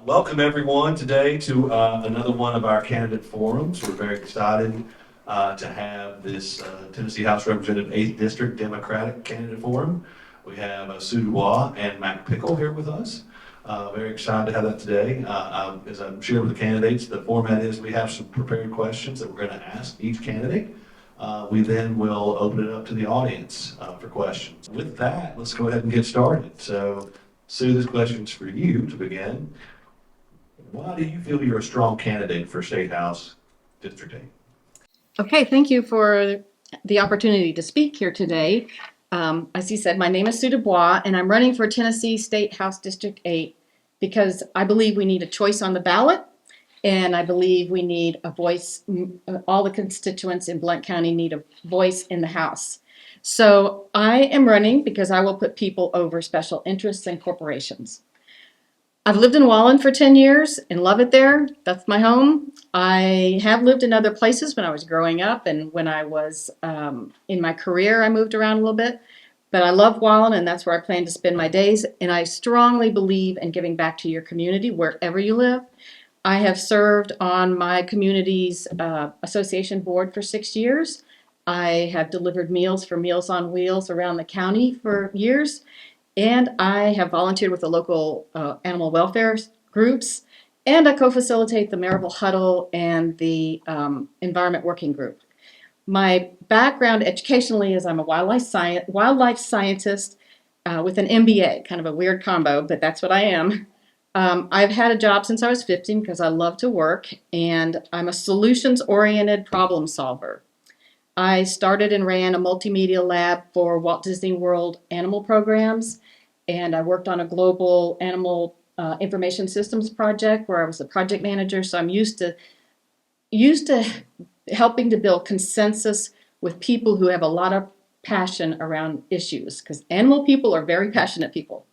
Welcome everyone today to another one of our candidate forums. We're very excited to have this Tennessee House Representative 8th District Democratic Candidate Forum. We have Sue DuBois and Mac Pickle here with us. Very excited to have that today. As I'm sharing with the candidates, the format is we have some prepared questions that we're going to ask each candidate. We then will open it up to the audience for questions. With that, let's go ahead and get started. So, Sue, this question's for you to begin. Why do you feel you're a strong candidate for State House District 8? Okay, thank you for the opportunity to speak here today. As you said, my name is Sue DuBois, and I'm running for Tennessee State House District 8 because I believe we need a choice on the ballot, and I believe we need a voice. All the constituents in Blount County need a voice in the House. So I am running because I will put people over special interests and corporations. I've lived in Wallen for 10 years and love it there. That's my home. I have lived in other places when I was growing up, and when I was in my career, I moved around a little bit. But I love Wallen, and that's where I plan to spend my days. And I strongly believe in giving back to your community wherever you live. I have served on my community's association board for 6 years. I have delivered meals for Meals on Wheels around the county for years. And I have volunteered with the local animal welfare groups, and I co-facilitate the Maryville Huddle and the Environment Working Group. My background educationally is I'm a wildlife scientist with an MBA, kind of a weird combo, but that's what I am. I've had a job since I was 15 because I love to work, and I'm a solutions-oriented problem solver. I started and ran a multimedia lab for Walt Disney World animal programs, and I worked on a global animal information systems project where I was the project manager. So I'm used to helping to build consensus with people who have a lot of passion around issues, because animal people are very passionate people.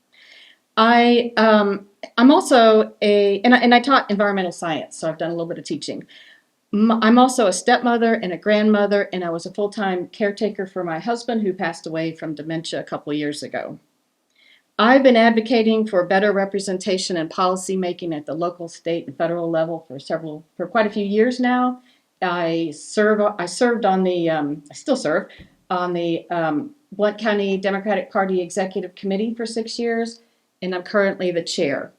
I'm also and I taught environmental science, so I've done a little bit of teaching. I'm also a stepmother and a grandmother, and I was a full-time caretaker for my husband who passed away from dementia a couple of years ago. I've been advocating for better representation and policy making at the local, state, and federal level for quite a few years now. I still serve on the Blount County Democratic Party Executive Committee for 6 years, and I'm currently the chair.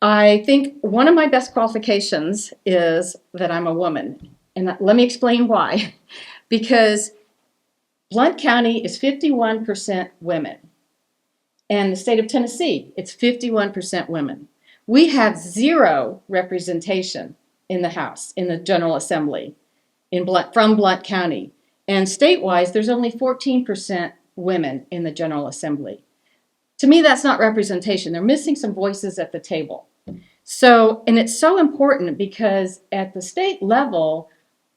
I think one of my best qualifications is that I'm a woman. And let me explain why. Because Blount County is 51% women. And the state of Tennessee, it's 51% women. We have zero representation in the House, in the General Assembly, from Blount County. And statewide, there's only 14% women in the General Assembly. To me, that's not representation. They're missing some voices at the table. So, and it's so important because at the state level,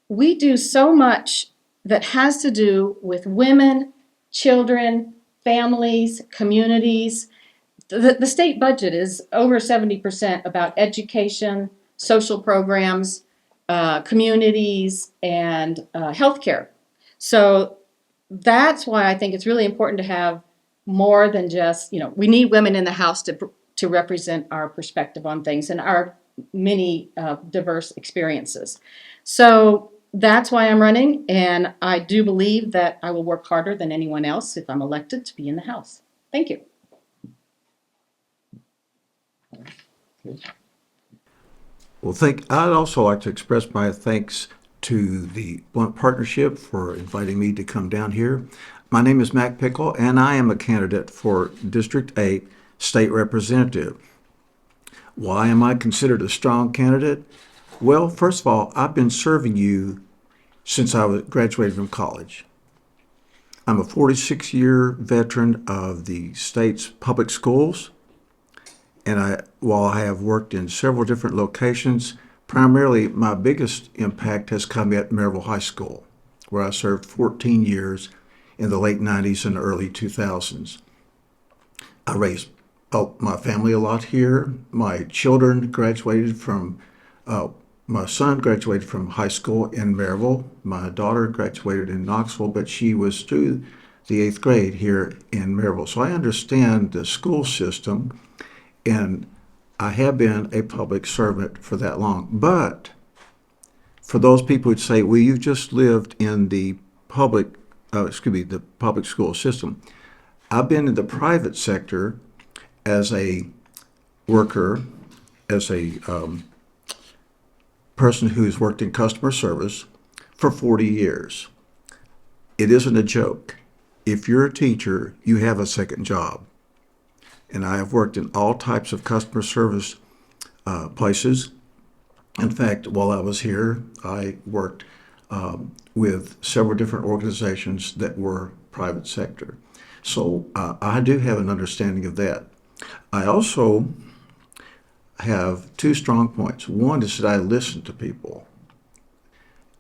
we do so much that has to do with women, children, families, communities. The state budget is over 70% about education, social programs, communities, and healthcare. So that's why I think it's really important to have more than just, we need women in the House to represent our perspective on things and our many diverse experiences. So that's why I'm running, and I do believe that I will work harder than anyone else if I'm elected to be in the House. Thank you. Well, I'd also like to express my thanks to the Blount Partnership for inviting me to come down here. My name is Mac Pickle, and I am a candidate for District 8 State Representative. Why am I considered a strong candidate? Well, first of all, I've been serving you since I graduated from college. I'm a 46-year veteran of the state's public schools, and while I have worked in several different locations, primarily my biggest impact has come at Maryville High School, where I served 14 years in the late 90s and early 2000s. I raised my family a lot here. My children graduated from, my son graduated from high school in Maryville. My daughter graduated in Knoxville, but she was through the 8th grade here in Maryville. So I understand the school system, and I have been a public servant for that long. But for those people who say, well, you've just lived in the the public school system. I've been in the private sector as a worker, as a person who's worked in customer service for 40 years. It isn't a joke. If you're a teacher, you have a second job. And I have worked in all types of customer service places. In fact, while I was here, I worked with several different organizations that were private sector. So I do have an understanding of that. I also have two strong points. One is that I listen to people.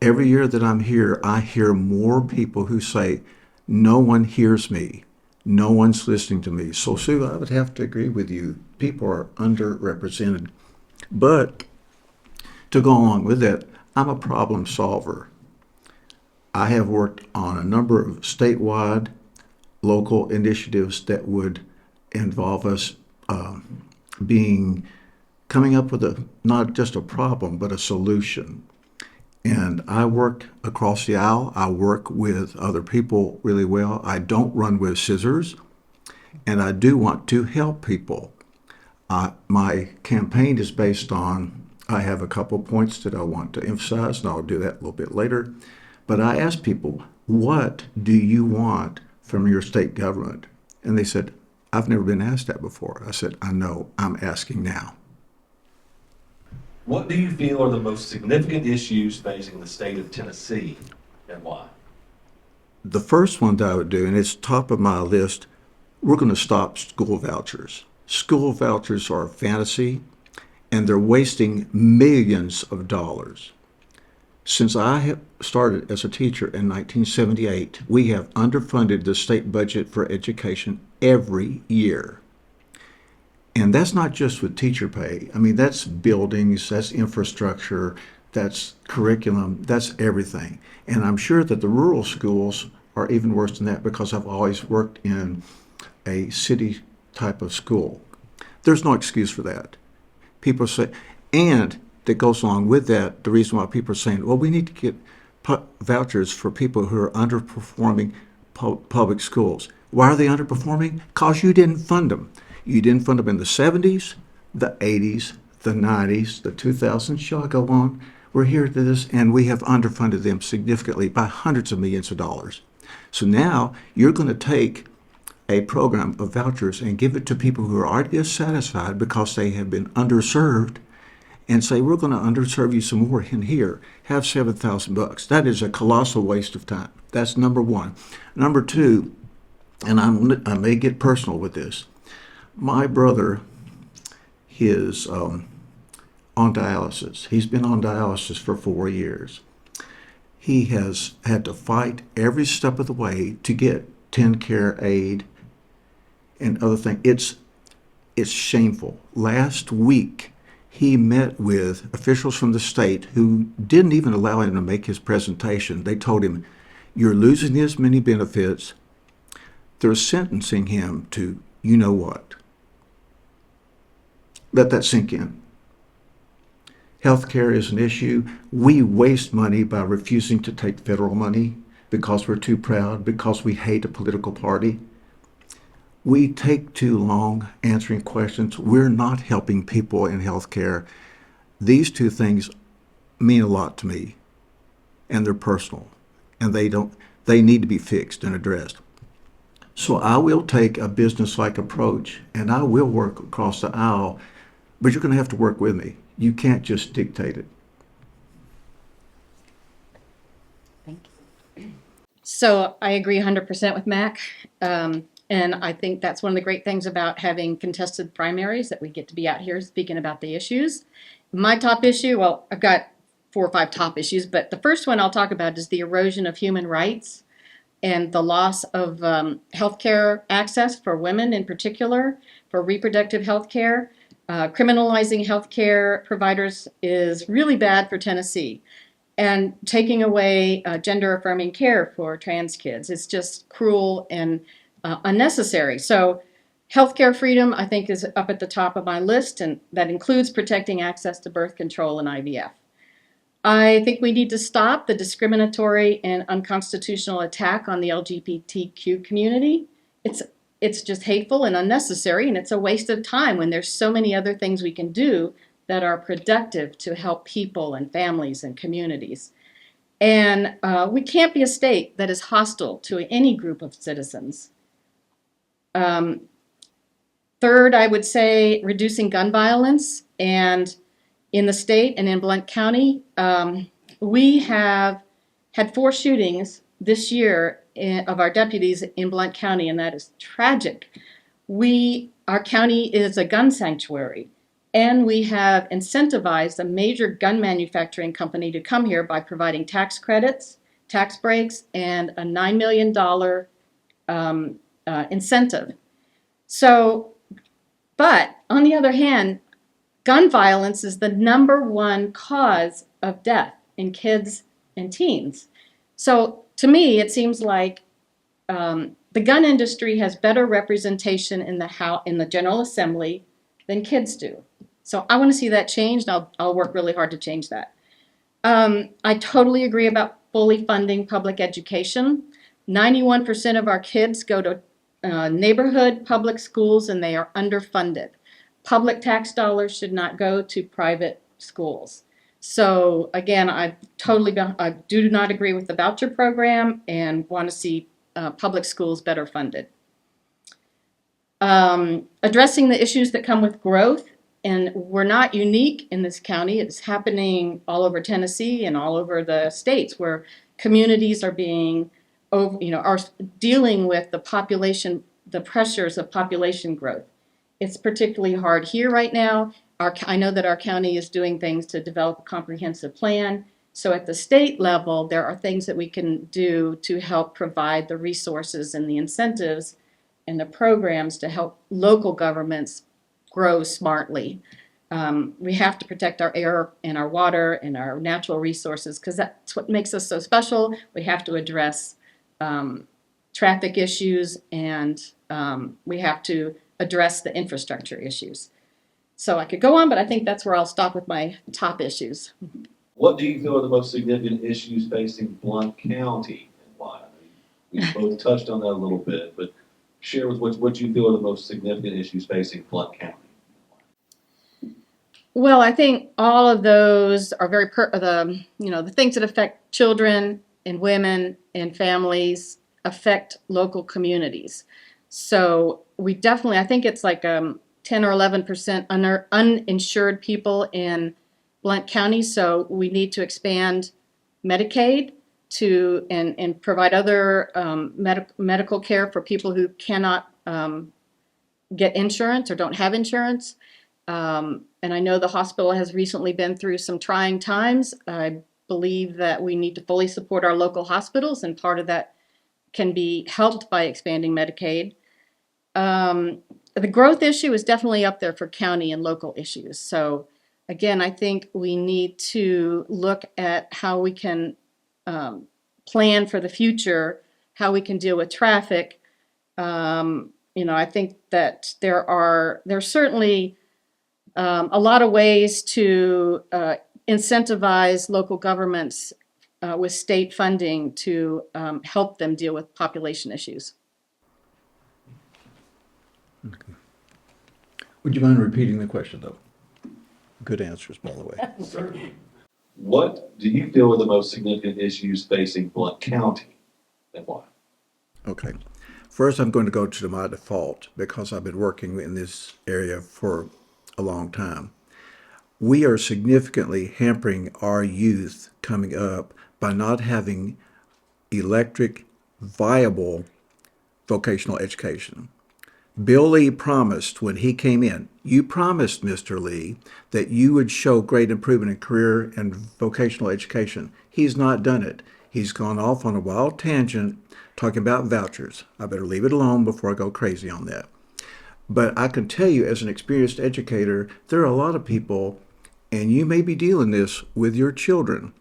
Every year that I'm here, I hear more people who say, no one hears me. No one's listening to me. So, Sue, I would have to agree with you. People are underrepresented. But to go along with that, I'm a problem solver. I have worked on a number of statewide, local initiatives that would involve us coming up with not just a problem, but a solution. And I work across the aisle. I work with other people really well. I don't run with scissors, and I do want to help people. My campaign is based on, I have a couple points that I want to emphasize, and I'll do that a little bit later. But I ask people, what do you want from your state government? And they said, I've never been asked that before. I said, I know, I'm asking now. What do you feel are the most significant issues facing the state of Tennessee, and why? The first one that I would do, and it's top of my list, we're going to stop school vouchers. School vouchers are a fantasy, and they're wasting millions of dollars. Since I have started as a teacher in 1978, we have underfunded the state budget for education every year. And that's not just with teacher pay. I mean, that's buildings, that's infrastructure, that's curriculum, that's everything. And I'm sure that the rural schools are even worse than that because I've always worked in a city type of school. There's no excuse for that. People say, and that goes along with that, the reason why people are saying, well, we need to get vouchers for people who are underperforming public schools. Why are they underperforming? Because you didn't fund them. You didn't fund them in the 70s, the 80s, the 90s, the 2000s. Shall I go on? We're here to this, and we have underfunded them significantly by hundreds of millions of dollars. So now you're going to take a program of vouchers and give it to people who are already dissatisfied because they have been underserved and say, we're going to underserve you some more in here. Have $7,000. That is a colossal waste of time. That's number one. Number two, and I may get personal with this. My brother is on dialysis. He's been on dialysis for 4 years. He has had to fight every step of the way to get TennCare aid and other things. It's shameful. Last week, he met with officials from the state who didn't even allow him to make his presentation. They told him, you're losing this many benefits. They're sentencing him to, you know what? Let that sink in. Healthcare is an issue. We waste money by refusing to take federal money because we're too proud, because we hate a political party. We take too long answering questions. We're not helping people in healthcare. These two things mean a lot to me, and they're personal, and they need to be fixed and addressed. So I will take a business-like approach, and I will work across the aisle, but you're going to have to work with me. You can't just dictate it. Thank you. So I agree 100% with Mac. And I think that's one of the great things about having contested primaries, that we get to be out here speaking about the issues. My top issue, well, I've got 4 or 5 top issues, but the first one I'll talk about is the erosion of human rights and the loss of healthcare access for women in particular, for reproductive health care. Criminalizing healthcare providers is really bad for Tennessee. And taking away gender-affirming care for trans kids is just cruel and unnecessary. So Healthcare freedom, I think, is up at the top of my list, and that includes protecting access to birth control and IVF. I think we need to stop the discriminatory and unconstitutional attack on the LGBTQ community. It's just hateful and unnecessary, and it's a waste of time when there's so many other things we can do that are productive to help people and families and communities. And we can't be a state that is hostile to any group of citizens. Third, I would say reducing gun violence. And in the state and in Blount County, we have had 4 shootings this year of our deputies in Blount County, and that is tragic. Our county is a gun sanctuary, and we have incentivized a major gun manufacturing company to come here by providing tax credits, tax breaks, and a $9 million incentive. So, but on the other hand, gun violence is the #1 cause of death in kids and teens. So to me, it seems like the gun industry has better representation in the General Assembly than kids do. So I want to see that changed. I'll work really hard to change that. I totally agree about fully funding public education. 91% of our kids go to neighborhood public schools, and they are underfunded. Public tax dollars should not go to private schools. So again, I do not agree with the voucher program and want to see public schools better funded. Addressing the issues that come with growth, and we're not unique in this county. It's happening all over Tennessee and all over the states, where communities are are dealing with the pressures of population growth. It's particularly hard here right now. I know that our county is doing things to develop a comprehensive plan. So at the state level, there are things that we can do to help provide the resources and the incentives and the programs to help local governments grow smartly. We have to protect our air and our water and our natural resources, because that's what makes us so special. We have to address traffic issues, and we have to address the infrastructure issues. So I could go on, but I think that's where I'll stop with my top issues. What do you feel are the most significant issues facing Blount County and why? We both touched on that a little bit, but share with what you feel are the most significant issues facing Blount County. Well, I think all of those are the things that affect children and women and families affect local communities. So we definitely, I think it's like 10 or 11% uninsured people in Blount County. So we need to expand Medicaid and provide other medical care for people who cannot get insurance or don't have insurance. And I know the hospital has recently been through some trying times. I believe that we need to fully support our local hospitals, and part of that can be helped by expanding Medicaid. The growth issue is definitely up there for county and local issues. So again, I think we need to look at how we can plan for the future, how we can deal with traffic. I think that there's certainly a lot of ways to incentivize local governments with state funding to help them deal with population issues. Okay. Would you mind repeating the question, though? Good answers, by the way. Certainly. What do you feel are the most significant issues facing Blount County and why? Okay. First, I'm going to go to my default, because I've been working in this area for a long time. We are significantly hampering our youth coming up by not having electric, viable vocational education. Bill Lee promised when he came in, you promised, Mr. Lee, that you would show great improvement in career and vocational education. He's not done it. He's gone off on a wild tangent talking about vouchers. I better leave it alone before I go crazy on that. But I can tell you, as an experienced educator, there are a lot of people, and you may be dealing this with your children.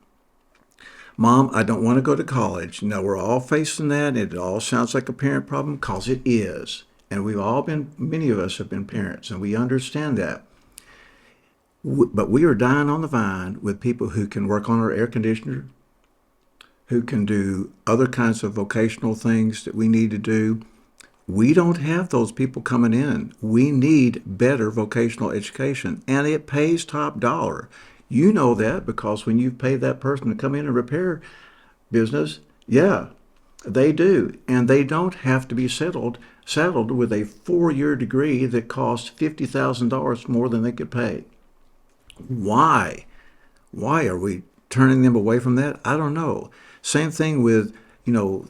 Mom, I don't want to go to college. Now, we're all facing that, and it all sounds like a parent problem, because it is. And many of us have been parents, and we understand that. But we are dying on the vine with people who can work on our air conditioner, who can do other kinds of vocational things that we need to do. We don't have those people coming in. We need better vocational education, and it pays top dollar. You know that because when you pay that person to come in and repair business, yeah, they do. And they don't have to be saddled with a 4-year degree that costs $50,000 more than they could pay. Why? Why are we turning them away from that? I don't know. Same thing with,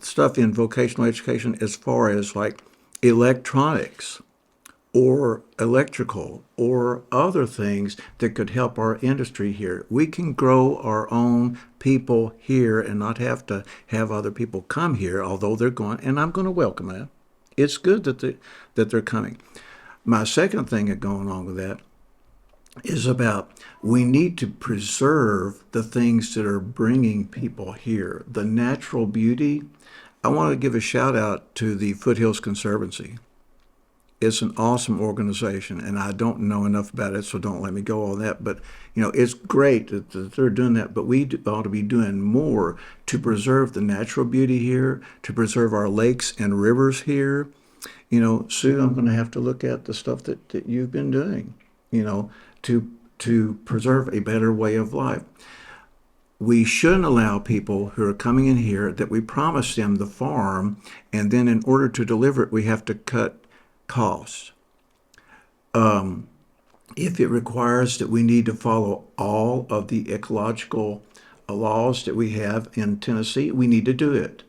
stuff in vocational education as far as like electronics or electrical or other things that could help our industry here. We can grow our own people here and not have to have other people come here, although they're going, and I'm going to welcome that. It's good that they're coming. My second thing going on with that is about we need to preserve the things that are bringing people here. The natural beauty. I want to give a shout out to the Foothills Conservancy. It's an awesome organization, and I don't know enough about it, so don't let me go on that. But, it's great that they're doing that, but we ought to be doing more to preserve the natural beauty here, to preserve our lakes and rivers here. Sue, I'm going to have to look at the stuff that you've been doing, to preserve a better way of life. We shouldn't allow people who are coming in here that we promise them the farm, and then in order to deliver it, we have to cut costs. If it requires that we need to follow all of the ecological laws that we have in Tennessee, we need to do it.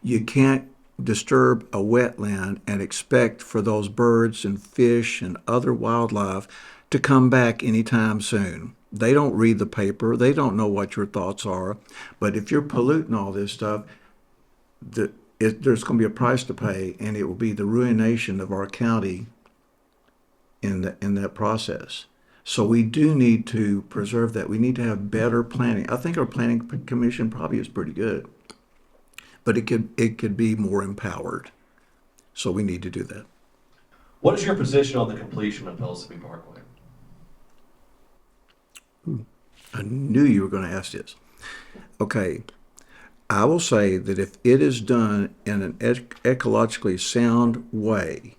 You can't disturb a wetland and expect for those birds and fish and other wildlife to come back anytime soon. They don't read the paper. They don't know what your thoughts are. But if you're polluting all this stuff, there's going to be a price to pay, and it will be the ruination of our county in that process. So we do need to preserve that. We need to have better planning. I think our planning commission probably is pretty good, but it could be more empowered. So we need to do that. What is your position on the completion of Mississippi Parkway? I knew you were going to ask this. Okay. I will say that if it is done in an ecologically sound way,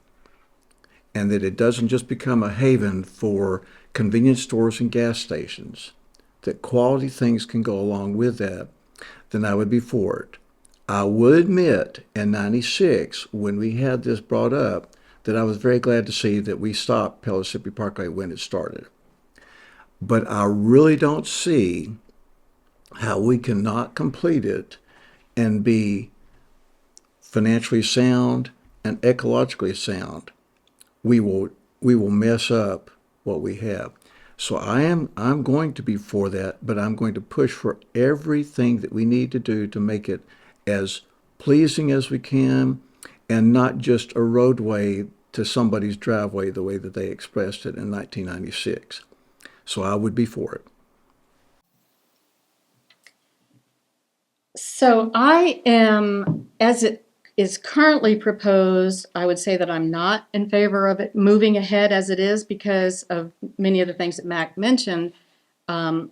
and that it doesn't just become a haven for convenience stores and gas stations, that quality things can go along with that, then I would be for it. I will admit in '96, when we had this brought up, that I was very glad to see that we stopped Mississippi Parkway when it started. But I really don't see how we cannot complete it and be financially sound and ecologically sound. We will mess up what we have. So I'm going to be for that, but I'm going to push for everything that we need to do to make it as pleasing as we can, and not just a roadway to somebody's driveway the way that they expressed it in 1996. So I would be for it. So I am, as it is currently proposed, I would say that I'm not in favor of it moving ahead as it is because of many of the things that Mac mentioned. Well,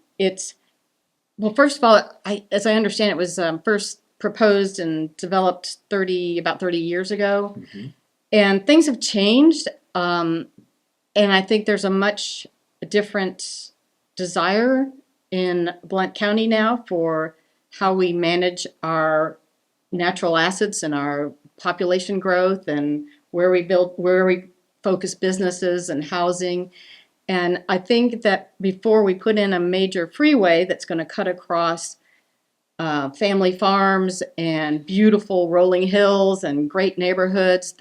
first of all, as I understand it, was first proposed and developed about 30 years ago. Mm-hmm. And things have changed. And I think there's a much different desire in Blount County now for how we manage our natural assets and our population growth and where we focus businesses and housing. And I think that before we put in a major freeway that's going to cut across family farms and beautiful rolling hills and great neighborhoods,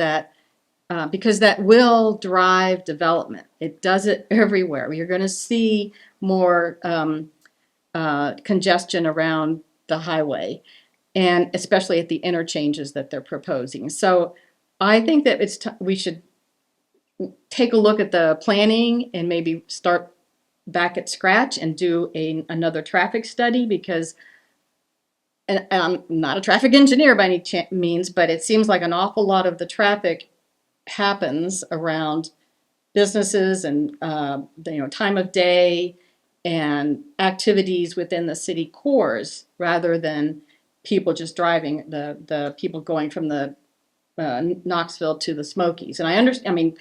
because that will drive development. It does it everywhere. You're going to see more congestion around the highway, and especially at the interchanges that they're proposing. So I think that we should take a look at the planning and maybe start back at scratch and do another traffic study, because and I'm not a traffic engineer by any means, but it seems like an awful lot of the traffic happens around businesses and time of day and activities within the city cores rather than people just driving the people going from the Knoxville to the Smokies. And I understand. I mean,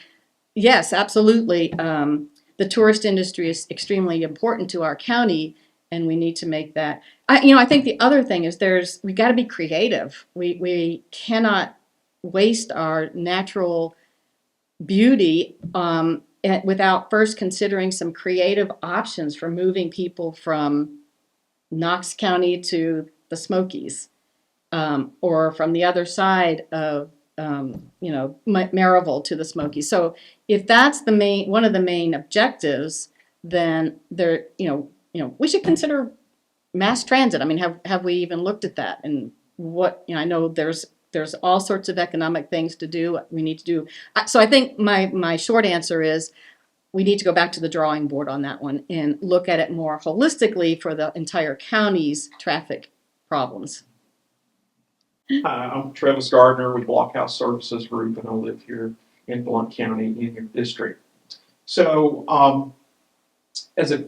yes, absolutely. The tourist industry is extremely important to our county, and we need to make that. I think the other thing is we got to be creative. We cannot waste our natural beauty without first considering some creative options for moving people from Knox County to the Smokies, or from the other side of Maryville to the Smokies. So if that's one of the main objectives, then we should consider mass transit. I mean, have we even looked at that? And what I know there's all sorts of economic things to do. We need to do. So I think my short answer is we need to go back to the drawing board on that one and look at it more holistically for the entire county's traffic problems. Hi, I'm Travis Gardner with Blockhouse Services Group, and I live here in Blount County in your district. So, as a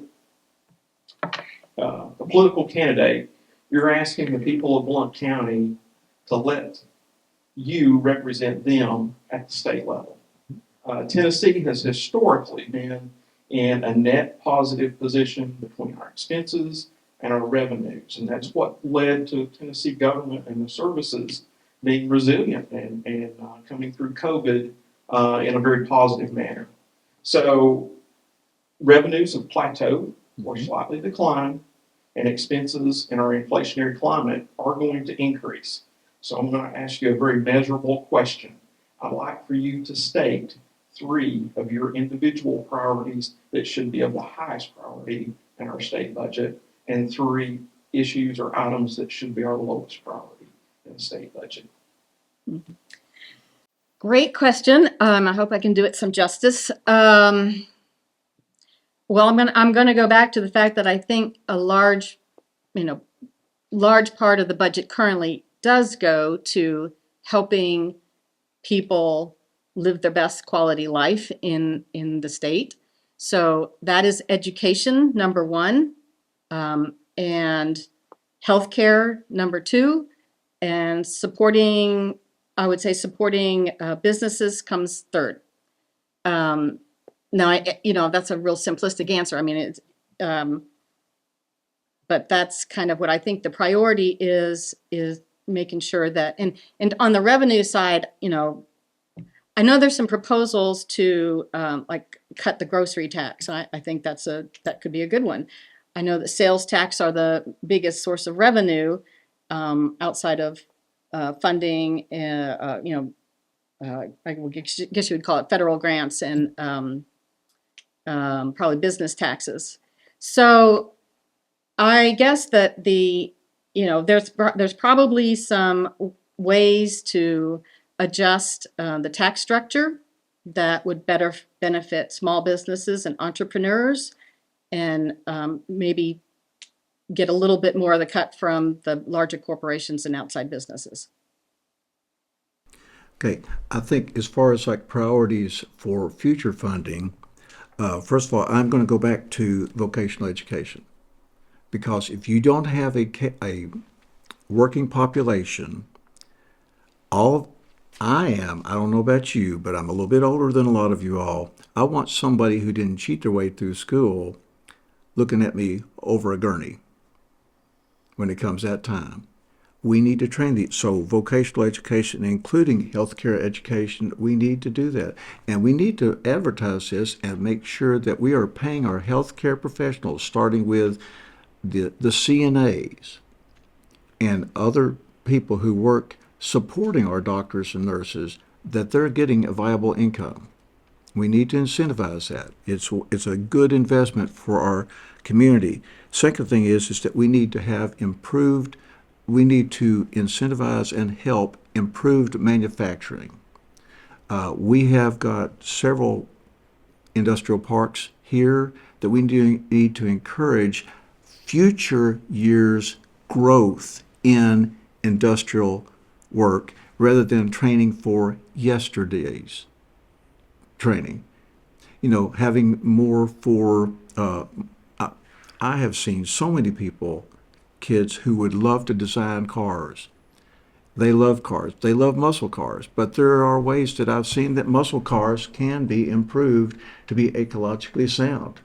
political candidate, you're asking the people of Blount County to let you represent them at the state level. Tennessee has historically been in a net positive position between our expenses and our revenues. And that's what led to Tennessee government and the services being resilient and coming through COVID in a very positive manner. So revenues have plateaued or slightly declined, and expenses in our inflationary climate are going to increase. So I'm going to ask you a very measurable question. I'd like for you to state 3 of your individual priorities that should be of the highest priority in our state budget, and 3 issues or items that should be our lowest priority in the state budget. Great question. I hope I can do it some justice. Well, I'm going to go back to the fact that I think a large part of the budget currently does go to helping people live their best quality life in the state. So that is education, number 1. And healthcare, number 2, and supporting businesses comes 3rd. Now, that's a real simplistic answer. I mean, it's, but that's kind of what I think the priority is making sure that, and on the revenue side, I know there's some proposals to like cut the grocery tax. I think that could be a good one. I know that sales tax are the biggest source of revenue outside of funding. I guess you would call it federal grants and probably business taxes. So I guess that there's probably some ways to adjust the tax structure that would better benefit small businesses and entrepreneurs, and maybe get a little bit more of the cut from the larger corporations and outside businesses. Okay, I think as far as like priorities for future funding, first of all, I'm going to go back to vocational education, because if you don't have a working population, I don't know about you, but I'm a little bit older than a lot of you all. I want somebody who didn't cheat their way through school looking at me over a gurney when it comes that time. We need to train these. So vocational education, including healthcare education, we need to do that. And we need to advertise this and make sure that we are paying our healthcare professionals, starting with the CNAs and other people who work supporting our doctors and nurses, that they're getting a viable income. We need to incentivize that. It's a good investment for our community. Second thing is that we need to incentivize and help improved manufacturing. We have got several industrial parks here that we need to encourage future years' growth in industrial work rather than training for yesterday's training. You know, having more for, I, I have seen so many people, kids who would love to design cars. They love cars. They love muscle cars. But there are ways that I've seen that muscle cars can be improved to be ecologically sound.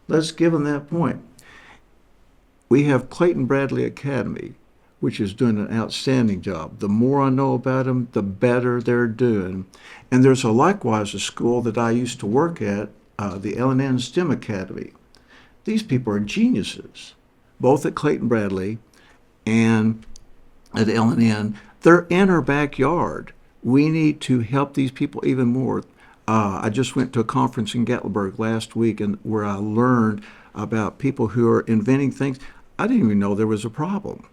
Let's give them that point. We have Clayton Bradley Academy, which is doing an outstanding job. The more I know about them, the better they're doing. And there's likewise a school that I used to work at, the L&N STEM Academy. These people are geniuses, both at Clayton Bradley and at L&N. They're in our backyard. We need to help these people even more. I just went to a conference in Gatlinburg last week, and where I learned about people who are inventing things. I didn't even know there was a problem,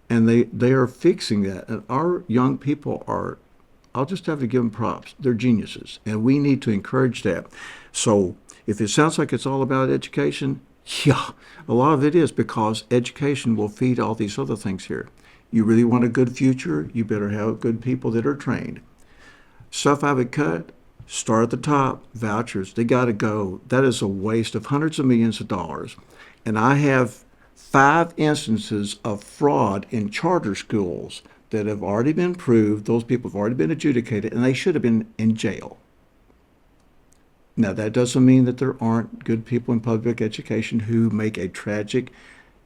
and they are fixing that. And our young people are, I'll just have to give them props. They're geniuses, and we need to encourage that. So if it sounds like it's all about education, yeah, a lot of it is, because education will feed all these other things here. You really want a good future, you better have good people that are trained. Stuff I would cut, start at the top, vouchers, they got to go. That is a waste of hundreds of millions of dollars. And I have 5 instances of fraud in charter schools that have already been proved. Those people have already been adjudicated, and they should have been in jail. Now, that doesn't mean that there aren't good people in public education who make a tragic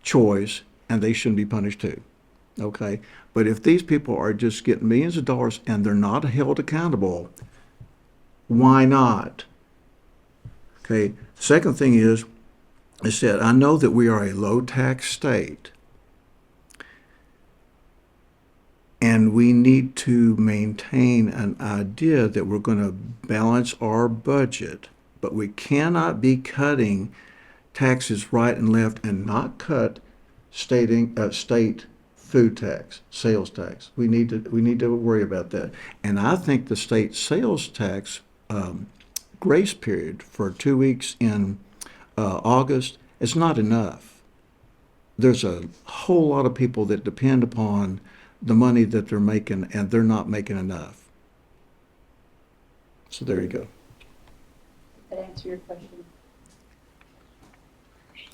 choice, and they shouldn't be punished too. Okay? But if these people are just getting millions of dollars and they're not held accountable, why not? Okay? Second thing is that I know that we are a low tax state, and we need to maintain an idea that we're going to balance our budget, but we cannot be cutting taxes right and left and not cut state food tax, sales tax. We need to worry about that. And I think the state sales tax grace period for 2 weeks in August is not enough. There's a whole lot of people that depend upon the money that they're making, and they're not making enough. So there you go. That answer your question?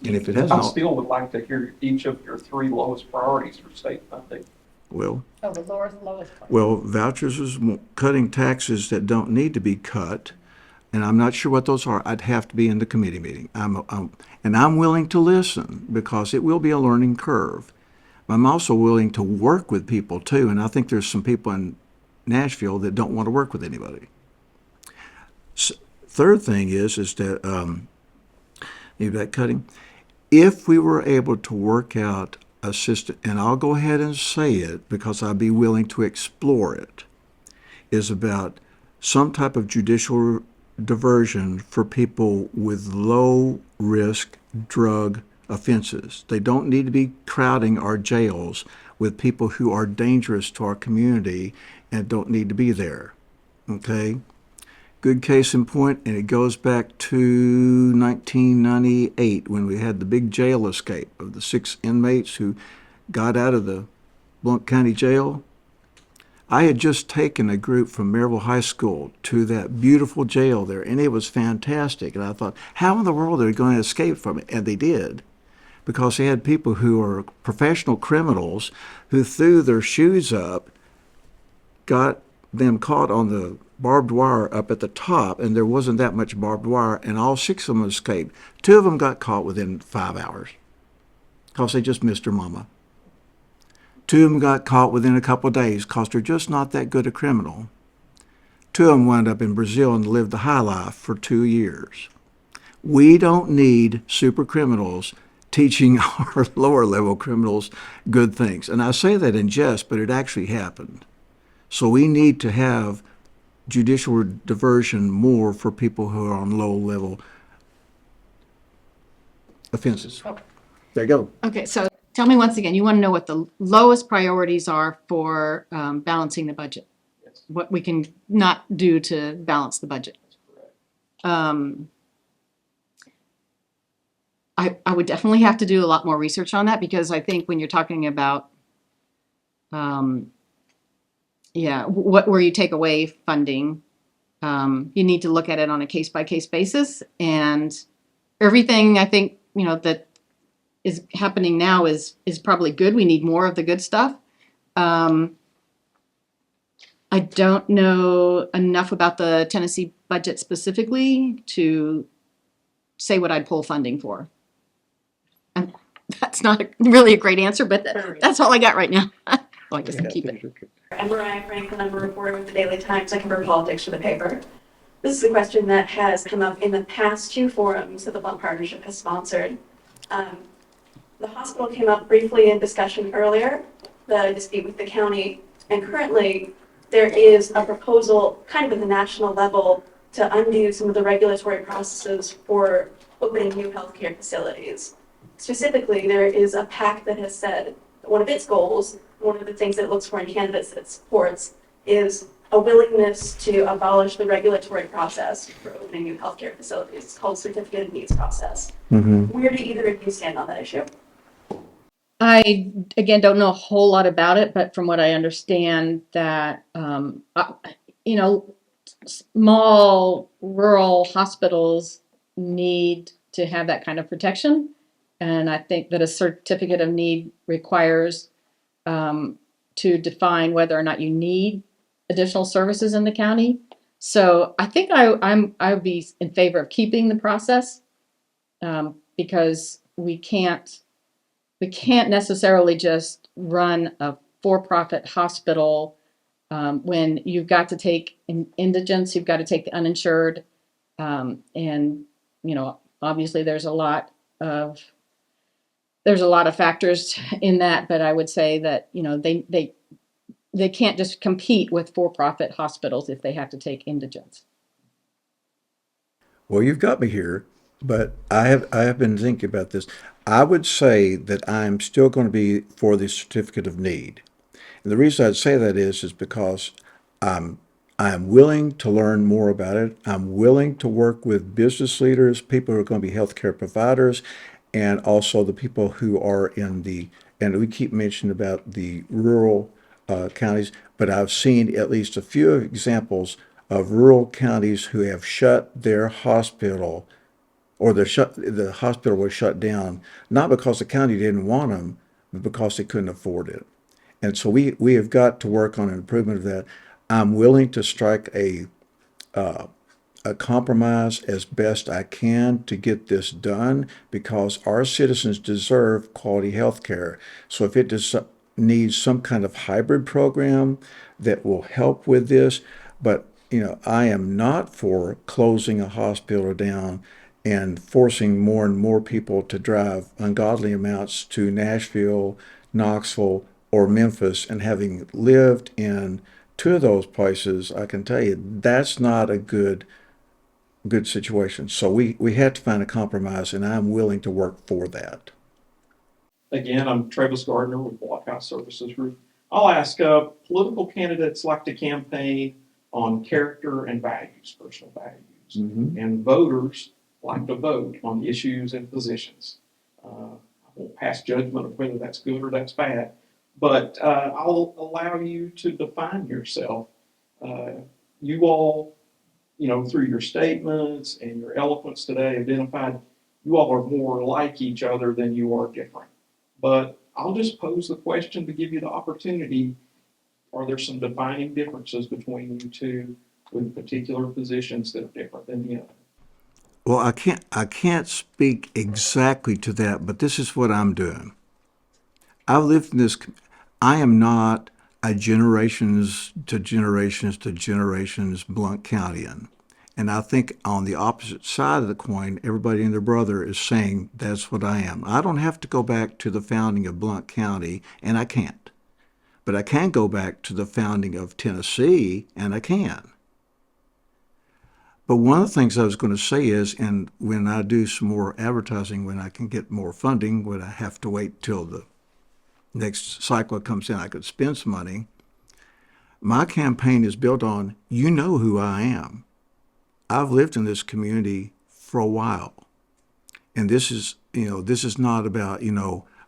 And if it has I not, still would like to hear each of your 3 lowest priorities for state funding. well, Oh, the lowest part. well, vouchers is cutting taxes that don't need to be cut, and I'm not sure what those are. I'd have to be in the committee meeting. And I'm willing to listen, because it will be a learning curve. I'm also willing to work with people too, and I think there's some people in Nashville that don't want to work with anybody. Third thing is that maybe that cutting. If we were able to work out a system, and I'll go ahead and say it because I'd be willing to explore it, is about some type of judicial diversion for people with low risk drug offenses. They don't need to be crowding our jails with people who are dangerous to our community and don't need to be there. Okay? Good case in point, and it goes back to 1998 when we had the big jail escape of the 6 inmates who got out of the Blount County Jail. I had just taken a group from Maryville High School to that beautiful jail there, and it was fantastic. And I thought, how in the world are they going to escape from it? And they did, because they had people who are professional criminals who threw their shoes up, got them caught on the barbed wire up at the top, and there wasn't that much barbed wire, and all 6 of them escaped. 2 of them got caught within 5 hours because they just missed their mama. 2 of them got caught within a couple of days because they're just not that good a criminal. 2 of them wound up in Brazil and lived the high life for 2 years. We don't need super criminals teaching our lower level criminals good things. And I say that in jest, but it actually happened. So we need to have judicial diversion more for people who are on low level offenses. Okay. There you go. Okay, so tell me once again, you want to know what the lowest priorities are for balancing the budget? Yes. What we can not do to balance the budget? That's correct. I would definitely have to do a lot more research on that, because I think when you're talking about, where you take away funding, You need to look at it on a case-by-case basis, and everything I think, that is happening now is probably good. We need more of the good stuff. I don't know enough about the Tennessee budget specifically to say what I'd pull funding for. And that's not really a great answer, but that's all I got right now. Well, I guess I'll keep it. I'm Mariah Franklin. I'm a reporter with the Daily Times. I cover politics for the paper. This is a question that has come up in the past 2 forums that the Blount Partnership has sponsored. The hospital came up briefly in discussion earlier, the dispute with the county, and currently there is a proposal kind of at the national level to undo some of the regulatory processes for opening new healthcare facilities. Specifically, there is a PAC that has said that one of its goals, one of the things that it looks for in candidates that it supports, is a willingness to abolish the regulatory process for opening new healthcare facilities. It's called Certificate of Needs process. Where do either of you stand on that issue? I, again, don't know a whole lot about it, but from what I understand that, small rural hospitals need to have that kind of protection. And I think that a certificate of need requires to define whether or not you need additional services in the county. So I think I would be in favor of keeping the process because we can't necessarily just run a for-profit hospital when you've got to take indigents, you've got to take the uninsured, and obviously there's a lot of factors in that. But I would say that they can't just compete with for-profit hospitals if they have to take indigents. Well, you've got me here, but I have been thinking about this. I would say that I'm still going to be for the certificate of need. And the reason I'd say that is because I'm willing to learn more about it. I'm willing to work with business leaders, people who are going to be healthcare providers, and also the people who are and we keep mentioning about the rural counties, but I've seen at least a few examples of rural counties who have shut their hospital, or the hospital was shut down, not because the county didn't want them, but because they couldn't afford it. And so we have got to work on an improvement of that. I'm willing to strike a compromise as best I can to get this done because our citizens deserve quality health care. So if it needs some kind of hybrid program that will help with this, but I am not for closing a hospital down and forcing more and more people to drive ungodly amounts to Nashville, Knoxville, or Memphis. And having lived in 2 of those places, I can tell you that's not a good situation. So we had to find a compromise, and I'm willing to work for that. Again, I'm Travis Gardner with Blockhouse Services Group. I'll ask, political candidates like to campaign on character and values, personal values. And voters like to vote on issues and positions. I won't pass judgment of whether that's good or that's bad, but I'll allow you to define yourself. You all, through your statements and your eloquence today, identified you all are more like each other than you are different. But I'll just pose the question to give you the opportunity. Are there some defining differences between you two with particular positions that are different than the other? Well, I can't speak exactly to that, but this is what I'm doing. I've lived in this. I am not a generations to generations Blount Countyan. And I think on the opposite side of the coin, everybody and their brother is saying that's what I am. I don't have to go back to the founding of Blount County, and I can't. But I can go back to the founding of Tennessee, and I can. But one of the things I was going to say is, and when I do some more advertising, when I can get more funding, when I have to wait till the next cycle comes in, I could spend some money. My campaign is built on, you know who I am. I've lived in this community for a while. And this is not about,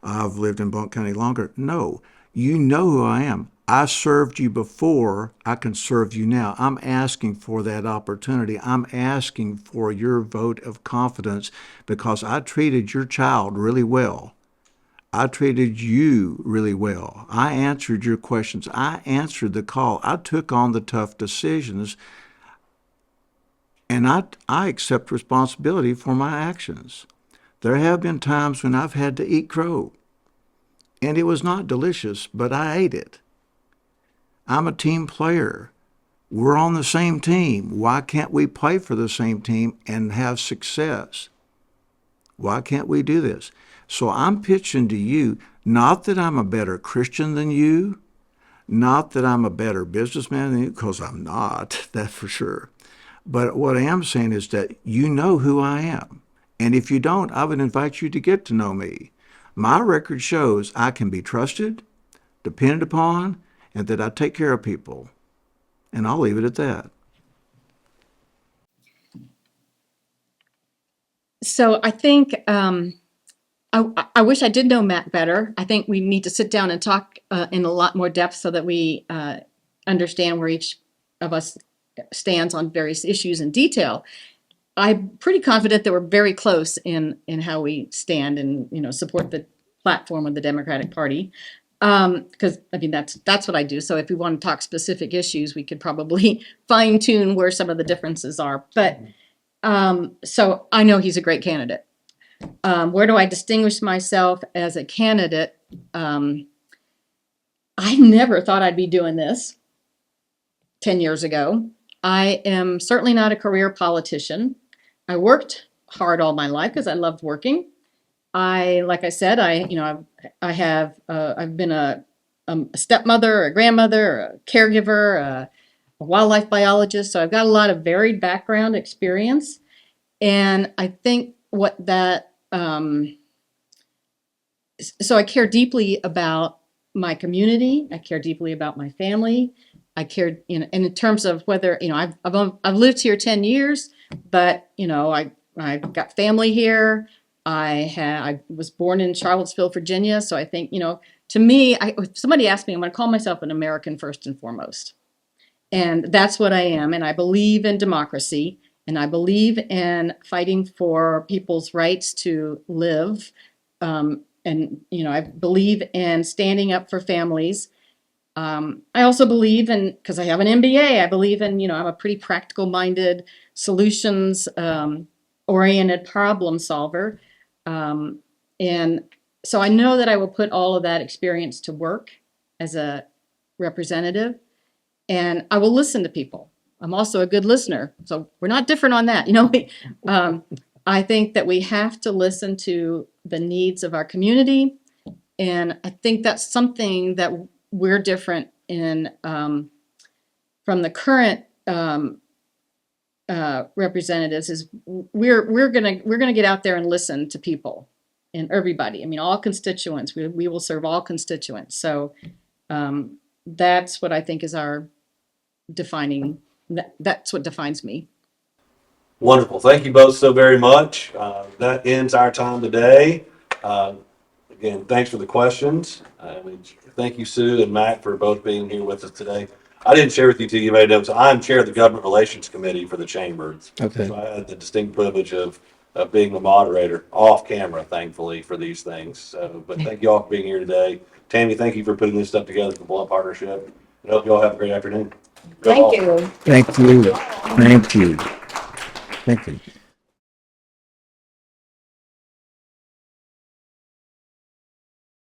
I've lived in Blount County longer. No, you know who I am. I served you before, I can serve you now. I'm asking for that opportunity. I'm asking for your vote of confidence because I treated your child really well. I treated you really well. I answered your questions. I answered the call. I took on the tough decisions, and I accept responsibility for my actions. There have been times when I've had to eat crow, and it was not delicious, but I ate it. I'm a team player. We're on the same team. Why can't we play for the same team and have success? Why can't we do this? So I'm pitching to you, not that I'm a better Christian than you, not that I'm a better businessman than you, because I'm not, that's for sure. But what I am saying is that you know who I am. And if you don't, I would invite you to get to know me. My record shows I can be trusted, depended upon, and that I take care of people. And I'll leave it at that. So I think I wish I did know Matt better. I think we need to sit down and talk in a lot more depth so that we understand where each of us stands on various issues in detail. I'm pretty confident that we're very close in how we stand and support the platform of the Democratic Party. Because I mean that's what I do. So if we want to talk specific issues, we could probably fine tune where some of the differences are. But so I know he's a great candidate. Where do I distinguish myself as a candidate? I never thought I'd be doing this 10 years ago. I am certainly not a career politician. I worked hard all my life because I loved working. Like I said, I've been a stepmother, a grandmother, a caregiver, a wildlife biologist. So I've got a lot of varied background experience. And I think so I care deeply about my community. I care deeply about my family. I care, and in terms of whether, I've lived here 10 years, but, I've got family here. I was born in Charlottesville, Virginia. So I think, to me, if somebody asked me, I'm going to call myself an American first and foremost. And that's what I am. And I believe in democracy. And I believe in fighting for people's rights to live. I believe in standing up for families. I also believe in, because I have an MBA, I believe in, I'm a pretty practical minded, solutions oriented problem solver. And so I know that I will put all of that experience to work as a representative, and I will listen to people. I'm also a good listener. So we're not different on that. I think that we have to listen to the needs of our community. And I think that's something that we're different in from the current representatives is we're gonna get out there and listen to people and everybody. I mean, all constituents. We will serve all constituents. So that's what I think is our defining. That's what defines me. Wonderful. Thank you both so very much. That ends our time today. Again, thanks for the questions. Thank you, Sue and Mac, for both being here with us today. I didn't share with you till you made it up. So I'm chair of the Government Relations Committee for the Chamber. Okay. So I had the distinct privilege of being the moderator off camera, thankfully, for these things. So, but thank you all for being here today. Tammy, thank you for putting this stuff together for the Blount Partnership. I hope you all have a great afternoon. Go Thank Hawks. you. Thank you. Thank you. Thank you.